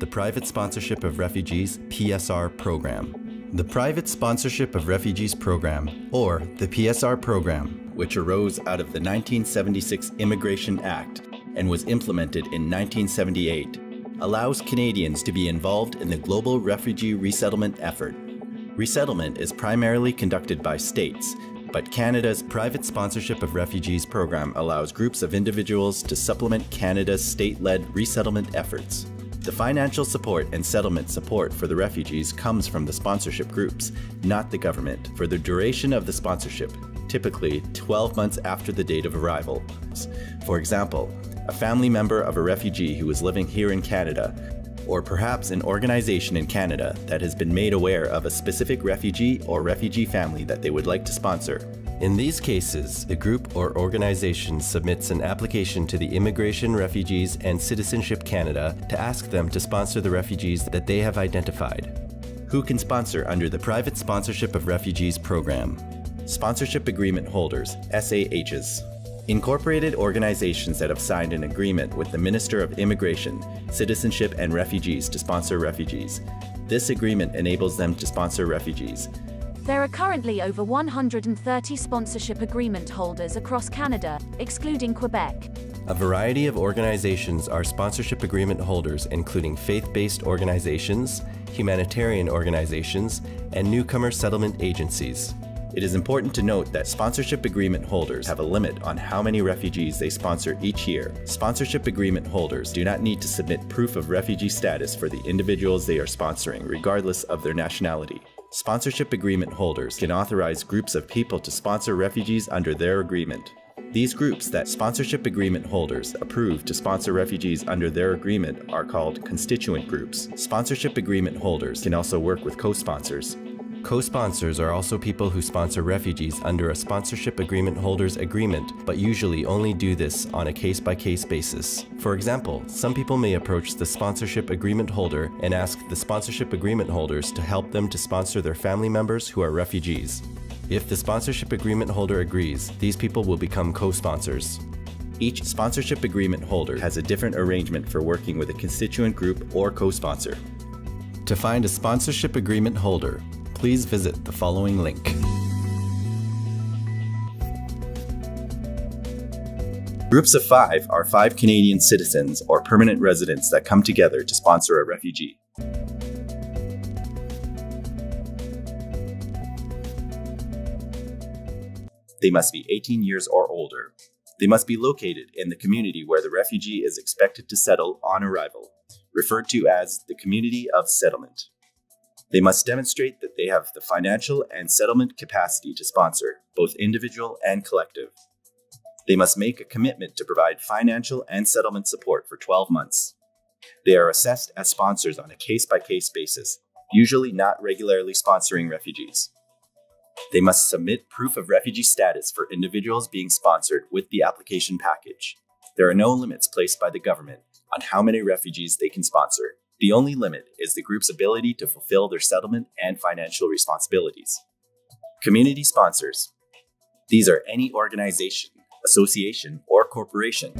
the Private Sponsorship of Refugees (PSR) program. The Private Sponsorship of Refugees program, or the PSR program, which arose out of the 1976 Immigration Act and was implemented in 1978, allows Canadians to be involved in the global refugee resettlement effort. Resettlement is primarily conducted by states, but Canada's Private Sponsorship of Refugees program allows groups of individuals to supplement Canada's state-led resettlement efforts. The financial support and settlement support for the refugees comes from the sponsorship groups, not the government, for the duration of the sponsorship, typically 12 months after the date of arrival. For example, a family member of a refugee who is living here in Canada, or perhaps an organization in Canada that has been made aware of a specific refugee or refugee family that they would like to sponsor. In these cases, the group or organization submits an application to the Immigration, Refugees, and Citizenship Canada to ask them to sponsor the refugees that they have identified. Who can sponsor under the Private Sponsorship of Refugees program? Sponsorship agreement holders, SAHs. Incorporated organizations that have signed an agreement with the Minister of Immigration, Citizenship, and Refugees to sponsor refugees. This agreement enables them to sponsor refugees. There are currently over 130 sponsorship agreement holders across Canada, excluding Quebec. A variety of organizations are sponsorship agreement holders, including faith-based organizations, humanitarian organizations, and newcomer settlement agencies. It is important to note that sponsorship agreement holders have a limit on how many refugees they sponsor each year. Sponsorship agreement holders do not need to submit proof of refugee status for the individuals they are sponsoring, regardless of their nationality. Sponsorship agreement holders can authorize groups of people to sponsor refugees under their agreement. These groups that sponsorship agreement holders approve to sponsor refugees under their agreement are called constituent groups. Sponsorship agreement holders can also work with co-sponsors. Co-sponsors are also people who sponsor refugees under a sponsorship agreement holder's agreement, but usually only do this on a case-by-case basis. For example, some people may approach the sponsorship agreement holder and ask the sponsorship agreement holders to help them to sponsor their family members who are refugees. If the sponsorship agreement holder agrees, these people will become co-sponsors. Each sponsorship agreement holder has a different arrangement for working with a constituent group or co-sponsor. To find a sponsorship agreement holder, please visit the following link. Groups of 5 are 5 Canadian citizens or permanent residents that come together to sponsor a refugee. They must be 18 years or older. They must be located in the community where the refugee is expected to settle on arrival, referred to as the community of settlement. They must demonstrate that they have the financial and settlement capacity to sponsor, both individual and collective. They must make a commitment to provide financial and settlement support for 12 months. They are assessed as sponsors on a case-by-case basis, usually not regularly sponsoring refugees. They must submit proof of refugee status for individuals being sponsored with the application package. There are no limits placed by the government on how many refugees they can sponsor. The only limit is the group's ability to fulfill their settlement and financial responsibilities. Community sponsors. These are any organization, association, or corporation.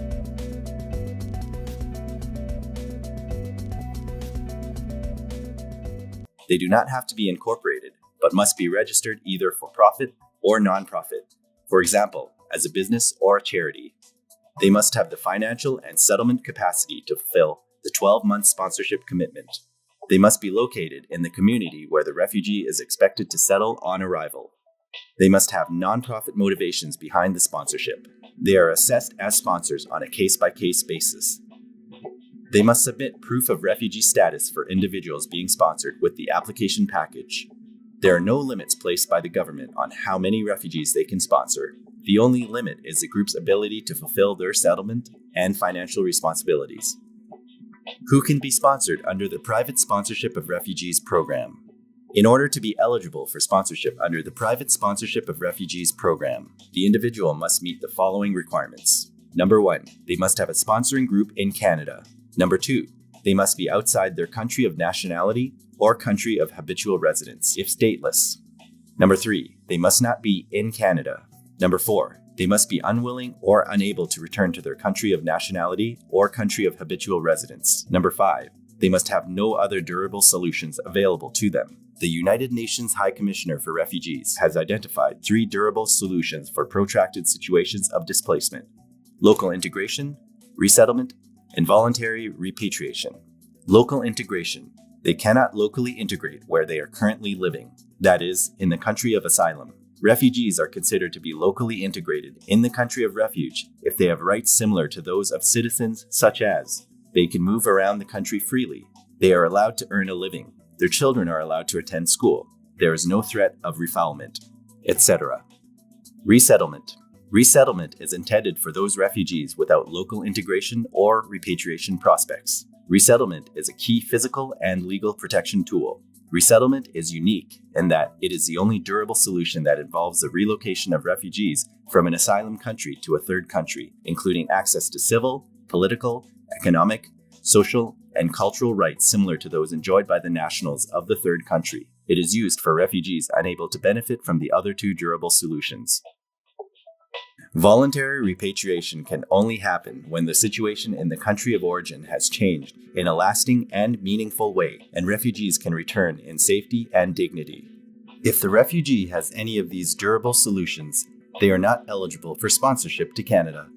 They do not have to be incorporated, but must be registered either for profit or non-profit, for example, as a business or a charity. They must have the financial and settlement capacity to fulfill the 12-month sponsorship commitment. They must be located in the community where the refugee is expected to settle on arrival. They must have non-profit motivations behind the sponsorship. They are assessed as sponsors on a case-by-case basis. They must submit proof of refugee status for individuals being sponsored with the application package. There are no limits placed by the government on how many refugees they can sponsor. The only limit is the group's ability to fulfill their settlement and financial responsibilities. Who can be sponsored under the Private Sponsorship of Refugees program? In order to be eligible for sponsorship under the Private Sponsorship of Refugees program, the individual must meet the following requirements. Number 1, they must have a sponsoring group in Canada. Number 2, they must be outside their country of nationality or country of habitual residence, if stateless. Number 3, they must not be in Canada. Number 4, they must be unwilling or unable to return to their country of nationality or country of habitual residence. Number 5, They must have no other durable solutions available to them. The United Nations High Commissioner for Refugees has identified 3 durable solutions for protracted situations of displacement: local integration, resettlement, and voluntary repatriation. Local integration. They cannot locally integrate where they are currently living, that is, in the country of asylum. Refugees are considered to be locally integrated in the country of refuge if they have rights similar to those of citizens, such as they can move around the country freely, they are allowed to earn a living, their children are allowed to attend school, there is no threat of refoulement, etc. Resettlement. Resettlement is intended for those refugees without local integration or repatriation prospects. Resettlement is a key physical and legal protection tool. Resettlement is unique in that it is the only durable solution that involves the relocation of refugees from an asylum country to a third country, including access to civil, political, economic, social, and cultural rights similar to those enjoyed by the nationals of the third country. It is used for refugees unable to benefit from the other 2 durable solutions. Voluntary repatriation can only happen when the situation in the country of origin has changed in a lasting and meaningful way, and refugees can return in safety and dignity. If the refugee has any of these durable solutions, they are not eligible for sponsorship to Canada.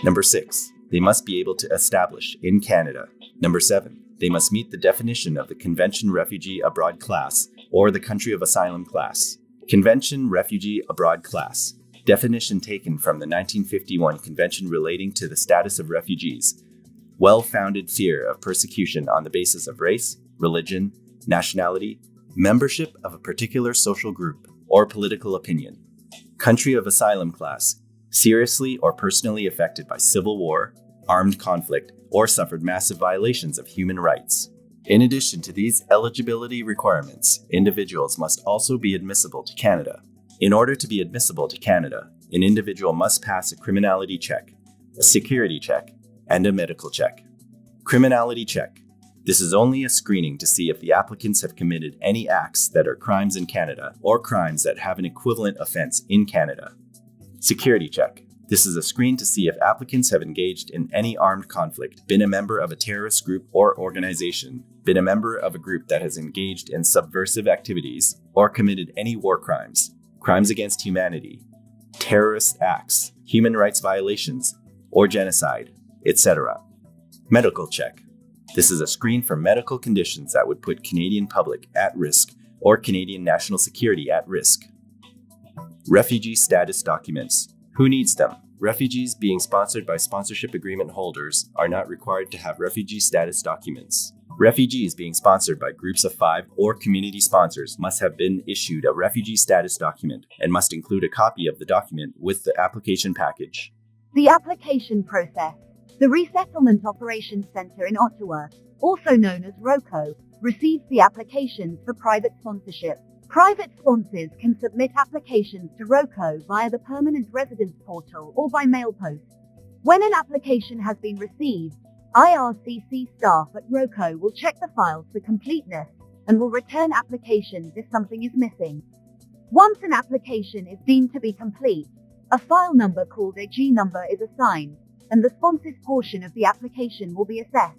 Number 6. They must be able to establish in Canada. Number 7. They must meet the definition of the Convention Refugee Abroad class or the Country of Asylum class. Convention Refugee Abroad class. Definition taken from the 1951 Convention relating to the status of refugees. Well-founded fear of persecution on the basis of race, religion, nationality, membership of a particular social group, or political opinion. Country of asylum class. Seriously or personally affected by civil war, armed conflict, or suffered massive violations of human rights. In addition to these eligibility requirements, individuals must also be admissible to Canada. In order to be admissible to Canada, an individual must pass a criminality check, a security check, and a medical check. Criminality check. This is only a screening to see if the applicants have committed any acts that are crimes in Canada or crimes that have an equivalent offense in Canada. Security check. This is a screen to see if applicants have engaged in any armed conflict, been a member of a terrorist group or organization, been a member of a group that has engaged in subversive activities, or committed any war crimes, crimes against humanity, terrorist acts, human rights violations, or genocide, etc. Medical check. This is a screen for medical conditions that would put Canadian public at risk or Canadian national security at risk. Refugee status documents. Who needs them? Refugees being sponsored by sponsorship agreement holders are not required to have refugee status documents. Refugees being sponsored by groups of 5 or community sponsors must have been issued a refugee status document and must include a copy of the document with the application package. The application process. The Resettlement Operations Centre in Ottawa, also known as ROCO, receives the applications for private sponsorship. Private sponsors can submit applications to ROCO via the Permanent Residence Portal or by mail post. When an application has been received, IRCC staff at ROCO will check the files for completeness and will return applications if something is missing. Once an application is deemed to be complete, a file number called a G number is assigned, and the sponsor's portion of the application will be assessed.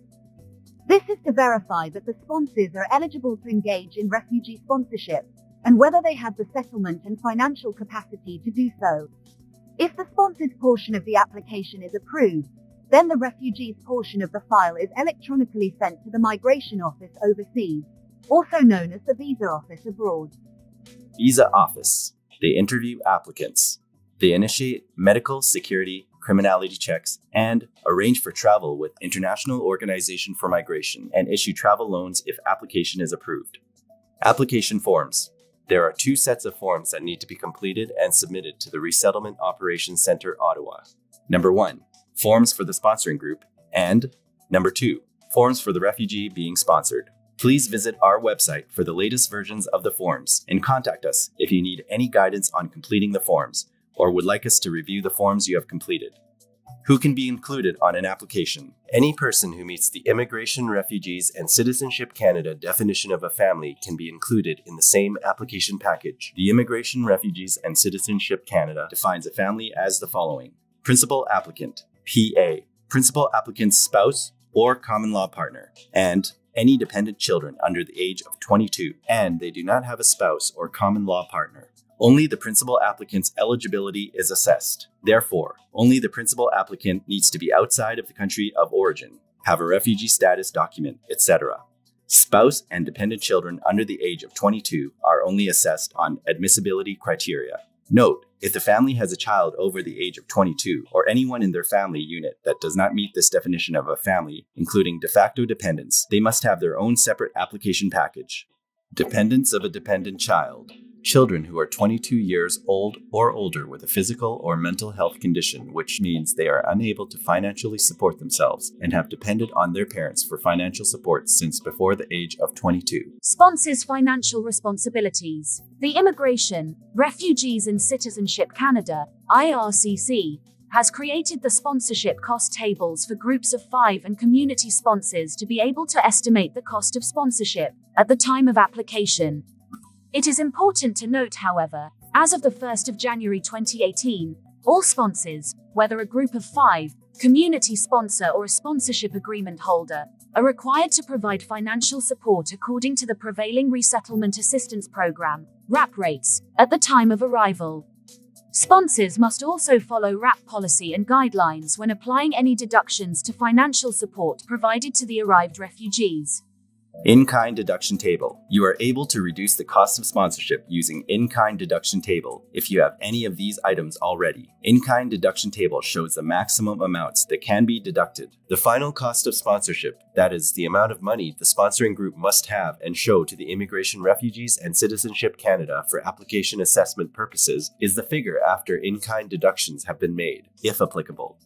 This is to verify that the sponsors are eligible to engage in refugee sponsorship, and whether they have the settlement and financial capacity to do so. If the sponsor's portion of the application is approved, then the refugee's portion of the file is electronically sent to the Migration Office overseas, also known as the Visa Office abroad. Visa Office. They interview applicants. They initiate medical, security, criminality checks, and arrange for travel with International Organization for Migration and issue travel loans if application is approved. Application forms. There are 2 sets of forms that need to be completed and submitted to the Resettlement Operations Centre, Ottawa. Number 1. Forms for the sponsoring group, and number 2, forms for the refugee being sponsored. Please visit our website for the latest versions of the forms and contact us if you need any guidance on completing the forms or would like us to review the forms you have completed. Who can be included on an application? Any person who meets the Immigration, Refugees, and Citizenship Canada definition of a family can be included in the same application package. The Immigration, Refugees, and Citizenship Canada defines a family as the following. Principal applicant, PA, principal applicant's spouse or common law partner, and any dependent children under the age of 22, and they do not have a spouse or common law partner. Only the principal applicant's eligibility is assessed. Therefore, only the principal applicant needs to be outside of the country of origin, have a refugee status document, etc. Spouse and dependent children under the age of 22 are only assessed on admissibility criteria. Note, if the family has a child over the age of 22 or anyone in their family unit that does not meet this definition of a family, including de facto dependents, they must have their own separate application package. Dependents of a dependent child. Children who are 22 years old or older with a physical or mental health condition, which means they are unable to financially support themselves and have depended on their parents for financial support since before the age of 22. Sponsors' financial responsibilities. The Immigration, Refugees and Citizenship Canada, IRCC, has created the sponsorship cost tables for groups of 5 and community sponsors to be able to estimate the cost of sponsorship at the time of application. It is important to note, however, as of the 1st of January 2018, all sponsors, whether a group of 5, community sponsor or a sponsorship agreement holder, are required to provide financial support according to the prevailing Resettlement Assistance Program, RAP rates, at the time of arrival. Sponsors must also follow RAP policy and guidelines when applying any deductions to financial support provided to the arrived refugees. In-kind deduction table. You are able to reduce the cost of sponsorship using in-kind deduction table if you have any of these items already. In-kind deduction table shows the maximum amounts that can be deducted. The final cost of sponsorship, that is, the amount of money the sponsoring group must have and show to the Immigration, Refugees and Citizenship Canada for application assessment purposes, is the figure after in-kind deductions have been made, if applicable.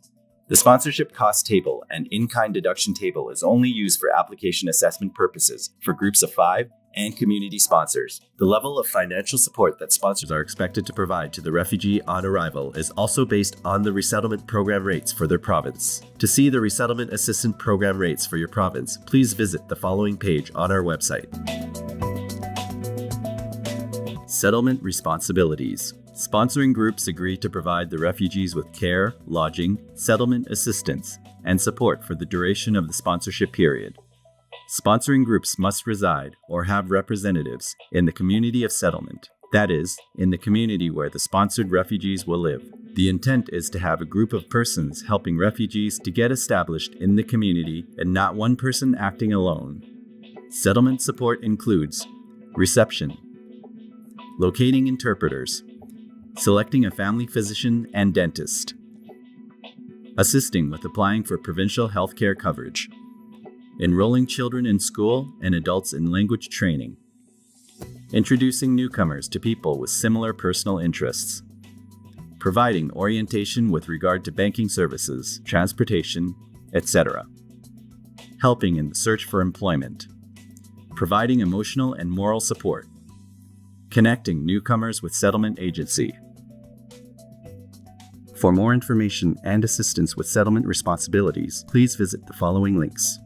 The sponsorship cost table and in-kind deduction table is only used for application assessment purposes for groups of 5 and community sponsors. The level of financial support that sponsors are expected to provide to the refugee on arrival is also based on the resettlement program rates for their province. To see the resettlement assistance program rates for your province, please visit the following page on our website. Settlement responsibilities. Sponsoring groups agree to provide the refugees with care, lodging, settlement assistance, and support for the duration of the sponsorship period. Sponsoring groups must reside or have representatives in the community of settlement, that is, in the community where the sponsored refugees will live. The intent is to have a group of persons helping refugees to get established in the community and not one person acting alone. Settlement support includes reception, locating interpreters, selecting a family physician and dentist, assisting with applying for provincial health care coverage, enrolling children in school and adults in language training, introducing newcomers to people with similar personal interests, providing orientation with regard to banking services, transportation, etc., helping in the search for employment, providing emotional and moral support, connecting newcomers with settlement agency. For more information and assistance with settlement responsibilities, please visit the following links.